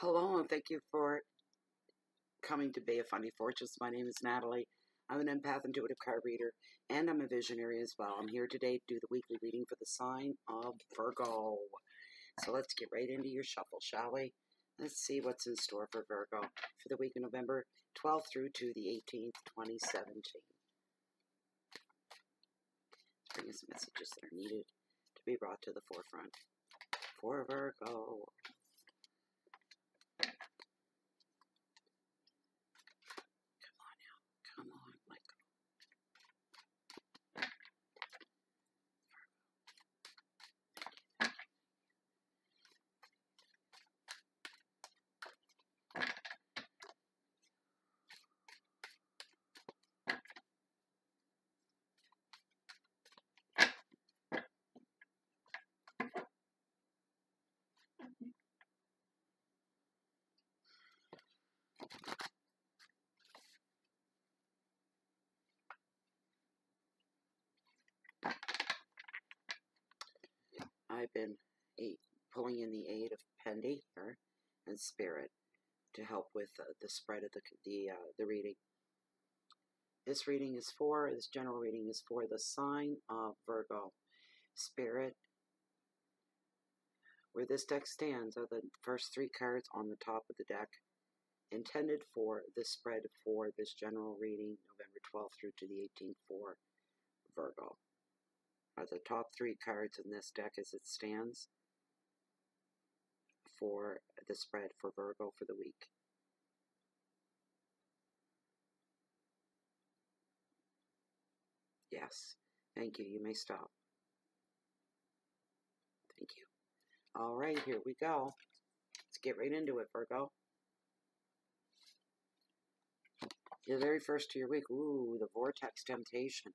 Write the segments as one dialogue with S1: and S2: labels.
S1: Hello, and thank you for coming to Bay of Funny Fortunes. My name is Natalie. I'm an empath intuitive card reader, and I'm a visionary as well. I'm here today to do the weekly reading for the sign of Virgo. So let's get right into your shuffle, shall we? Let's see what's in store for Virgo for the week of November 12th through to the 18th, 2017. Bring us messages that are needed to be brought to the forefront for Virgo. Come on, let go. I've been pulling in the aid of Pendy here and Spirit to help with the spread of the reading. This general reading is for the sign of Virgo. Spirit, where this deck stands are the first three cards on the top of the deck, intended for the spread for this general reading, November 12th through to the 18th for Virgo. Are the top three cards in this deck as it stands for the spread for Virgo for the week. Yes. Thank you. You may stop. Thank you. All right, here we go. Let's get right into it, Virgo. The very first of your week. Ooh, the Vortex Temptation.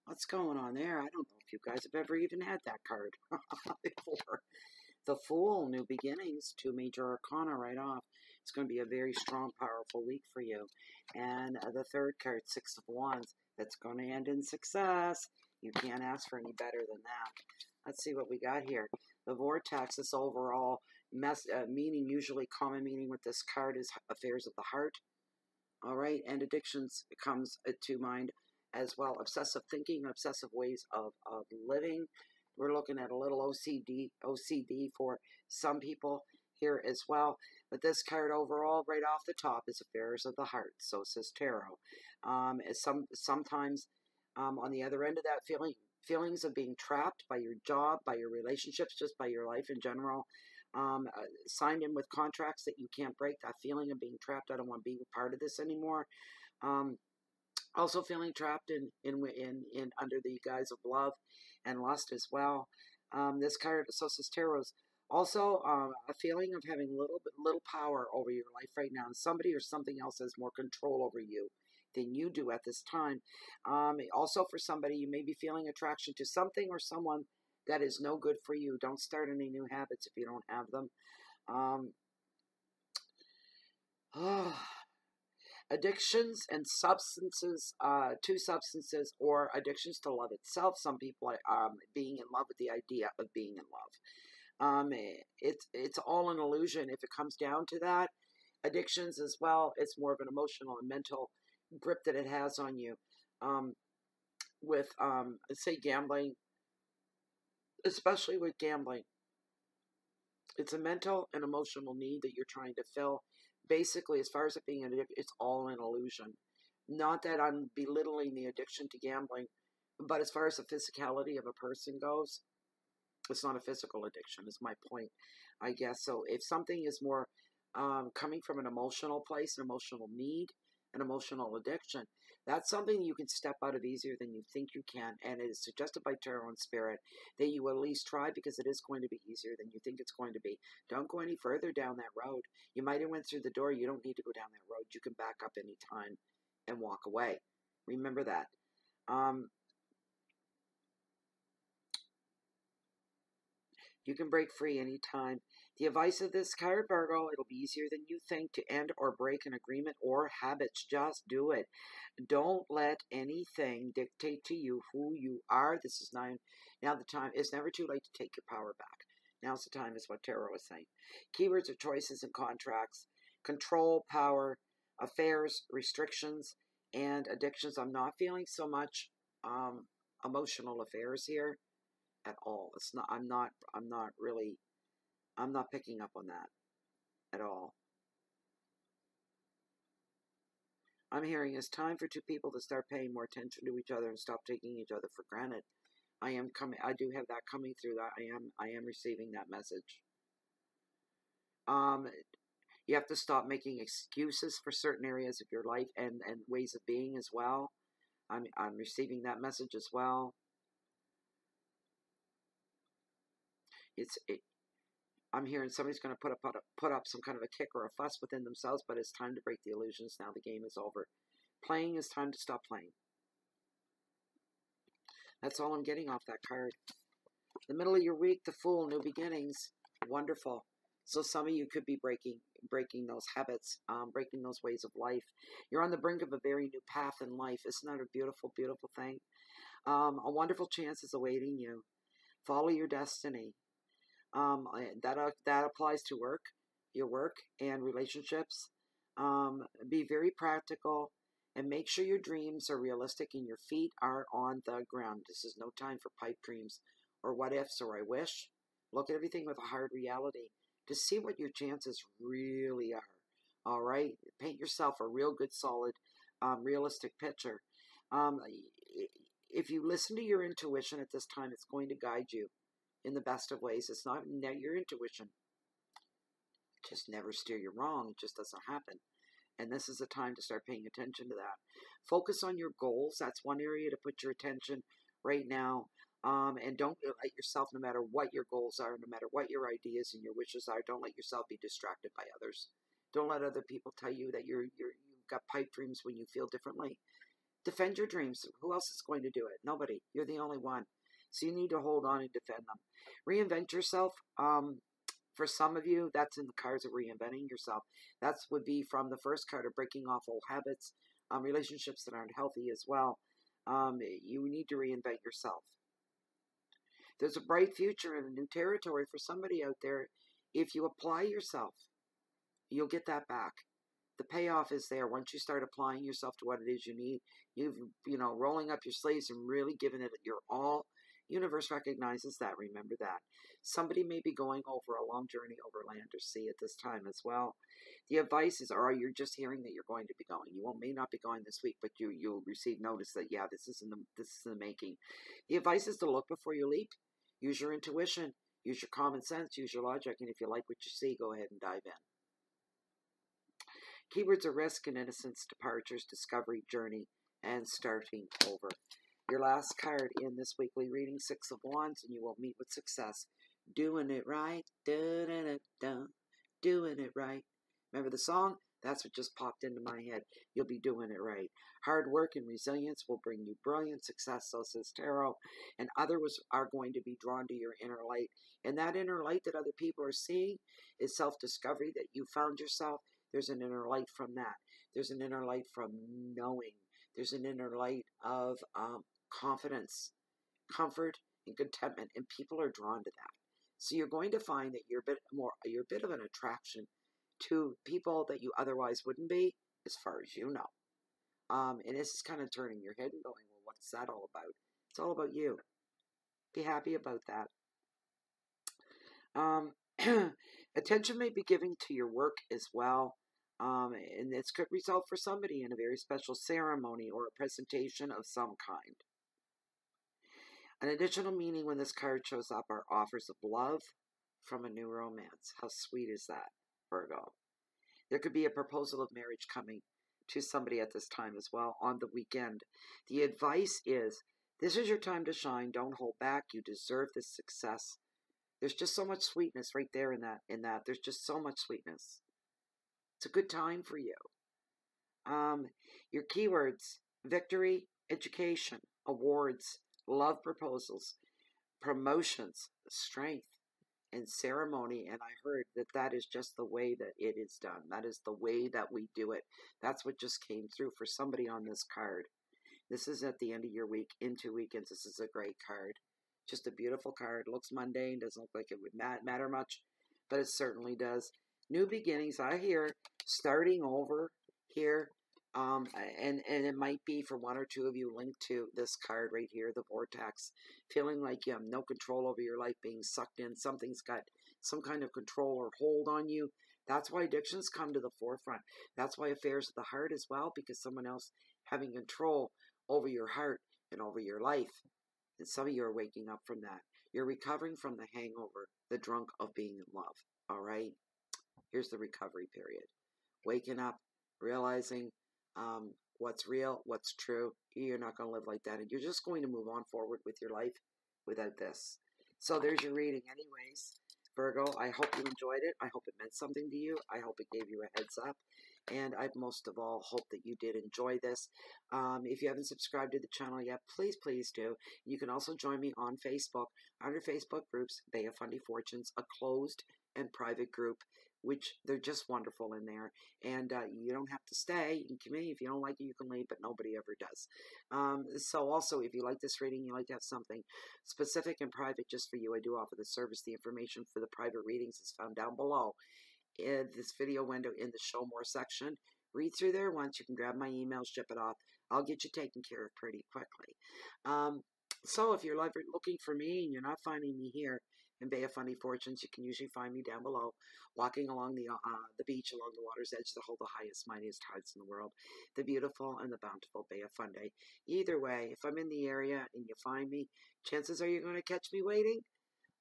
S1: What's going on there? I don't know if you guys have ever even had that card before. The Fool, New Beginnings, 2 major arcana right off. It's going to be a very strong, powerful week for you. And the third card, 6 of Wands, that's going to end in success. You can't ask for any better than that. Let's see what we got here. The Vortex, this overall meaning, usually common meaning with this card is affairs of the heart. All right, and addictions comes to mind as well. Obsessive thinking, obsessive ways of living. We're looking at a little OCD for some people here as well. But this card overall, right off the top, is affairs of the heart. So says tarot. Sometimes on the other end of that, feelings of being trapped by your job, by your relationships, just by your life in general. Signed in with contracts that you can't break. That feeling of being trapped. I don't want to be a part of this anymore. Also feeling trapped in under the guise of love and lust as well. This card, Sosa's Tarot, is also a feeling of having little power over your life right now. And somebody or something else has more control over you than you do at this time. Also for somebody, you may be feeling attraction to something or someone that is no good for you. Don't start any new habits if you don't have them. Addictions and substances to substances, or addictions to love itself. Some people are being in love with the idea of being in love. It's all an illusion if it comes down to that. Addictions as well, it's more of an emotional and mental grip that it has on you. With say gambling, especially with gambling, it's a mental and emotional need that you're trying to fill. Basically, as far as it being an addiction, it's all an illusion. Not that I'm belittling the addiction to gambling, but as far as the physicality of a person goes, it's not a physical addiction, is my point, I guess. So if something is more coming from an emotional place, an emotional need, an emotional addiction, that's something you can step out of easier than you think you can. And it is suggested by Tarot and Spirit that you at least try, because it is going to be easier than you think it's going to be. Don't go any further down that road. You might have went through the door. You don't need to go down that road. You can back up any time and walk away. Remember that. You can break free anytime. The advice of this card, Virgo, it'll be easier than you think to end or break an agreement or habits. Just do it. Don't let anything dictate to you who you are. This is now the time. It's never too late to take your power back. Now's the time is what tarot is saying. Keywords are choices and contracts, control, power, affairs, restrictions, and addictions. I'm not feeling so much emotional affairs here at all. It's not. I'm not really. I'm not picking up on that at all. I'm hearing it's time for two people to start paying more attention to each other and stop taking each other for granted. I do have that coming through. That I am receiving that message. You have to stop making excuses for certain areas of your life and ways of being as well. I'm receiving that message as well. I'm hearing somebody's going to put up some kind of a kick or a fuss within themselves, but it's time to break the illusions now. The game is over. Playing is time to stop playing. That's all I'm getting off that card. The middle of your week, the Fool, new beginnings. Wonderful. So some of you could be breaking those habits, breaking those ways of life. You're on the brink of a very new path in life. Isn't that a beautiful, beautiful thing? A wonderful chance is awaiting you. Follow your destiny. That applies to your work and relationships. Be very practical and make sure your dreams are realistic and your feet are on the ground. This is no time for pipe dreams or what ifs or I wish. Look at everything with a hard reality to see what your chances really are. All right, paint yourself a real good, solid, realistic picture. If you listen to your intuition at this time, it's going to guide you in the best of ways. It's not your intuition. Just never steer you wrong. It just doesn't happen. And this is a time to start paying attention to that. Focus on your goals. That's one area to put your attention right now. And don't let yourself, no matter what your goals are, no matter what your ideas and your wishes are, don't let yourself be distracted by others. Don't let other people tell you that you've got pipe dreams when you feel differently. Defend your dreams. Who else is going to do it? Nobody. You're the only one. So you need to hold on and defend them. Reinvent yourself. For some of you, that's in the cards of reinventing yourself. That would be from the first card of breaking off old habits, relationships that aren't healthy as well. You need to reinvent yourself. There's a bright future and a new territory for somebody out there. If you apply yourself, you'll get that back. The payoff is there. Once you start applying yourself to what it is you need, rolling up your sleeves and really giving it your all. Universe recognizes that. Remember that. Somebody may be going over a long journey over land or sea at this time as well. The advice is, or you're just hearing that you're going to be going. You may not be going this week, but you'll receive notice that, yeah, this is in the making. The advice is to look before you leap. Use your intuition. Use your common sense. Use your logic. And if you like what you see, go ahead and dive in. Keywords are risk and innocence, departures, discovery, journey, and starting over. Your last card in this weekly reading, Six of Wands, and you will meet with success. Doing it right. Da-da-da-da. Doing it right. Remember the song? That's what just popped into my head. You'll be doing it right. Hard work and resilience will bring you brilliant success, so says Tarot. And others are going to be drawn to your inner light. And that inner light that other people are seeing is self-discovery, that you found yourself. There's an inner light from that. There's an inner light from knowing. There's an inner light of confidence, comfort, and contentment. And people are drawn to that. So you're going to find that you're a bit of an attraction to people that you otherwise wouldn't be, as far as you know. And this is kind of turning your head and going, well, what's that all about? It's all about you. Be happy about that. Attention may be given to your work as well. And this could result for somebody in a very special ceremony or a presentation of some kind. An additional meaning when this card shows up are offers of love from a new romance. How sweet is that, Virgo? There could be a proposal of marriage coming to somebody at this time as well on the weekend. The advice is, this is your time to shine. Don't hold back. You deserve this success. There's just so much sweetness right there in that. There's just so much sweetness. It's a good time for you. Your keywords: victory, education, awards, love proposals, promotions, strength, and ceremony. And I heard that is just the way that it is done. That is the way that we do it. That's what just came through for somebody on this card. This is at the end of your week, into weekends. This is a great card. Just a beautiful card. Looks mundane, doesn't look like it would matter much, but it certainly does. New beginnings, I hear starting over here. And it might be for one or two of you linked to this card right here, the vortex, feeling like you have no control over your life, being sucked in. Something's got some kind of control or hold on you. That's why addictions come to the forefront. That's why affairs of the heart as well, because someone else having control over your heart and over your life. And some of you are waking up from that. You're recovering from the hangover, the drunk of being in love. All right? Here's the recovery period. Waking up, realizing what's real, what's true. You're not going to live like that. And you're just going to move on forward with your life without this. So there's your reading anyways. Virgo, I hope you enjoyed it. I hope it meant something to you. I hope it gave you a heads up. And I most of all hope that you did enjoy this. If you haven't subscribed to the channel yet, please do. You can also join me on Facebook, under Facebook groups, Bay of Fundy Fortunes, a closed and private group, which they're just wonderful in there. And you don't have to stay. You can come in. If you don't like it, you can leave, but nobody ever does. So also, if you like this reading, you like to have something specific and private just for you, I do offer the service. The information for the private readings is found down below in this video window in the Show More section. Read through there once. You can grab my email, ship it off. I'll get you taken care of pretty quickly. So if you're looking for me and you're not finding me here in Bay of Fundy Fortunes, you can usually find me down below, walking along the beach along the water's edge that hold the highest, mightiest tides in the world, the beautiful and the bountiful Bay of Fundy. Either way, if I'm in the area and you find me, chances are you're going to catch me waiting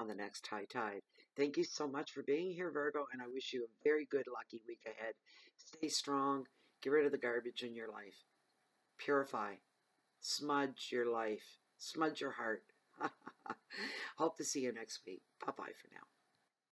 S1: on the next high tide. Thank you so much for being here, Virgo, and I wish you a very good, lucky week ahead. Stay strong. Get rid of the garbage in your life. Purify. Smudge your life. Smudge your heart. Hope to see you next week. Bye-bye for now.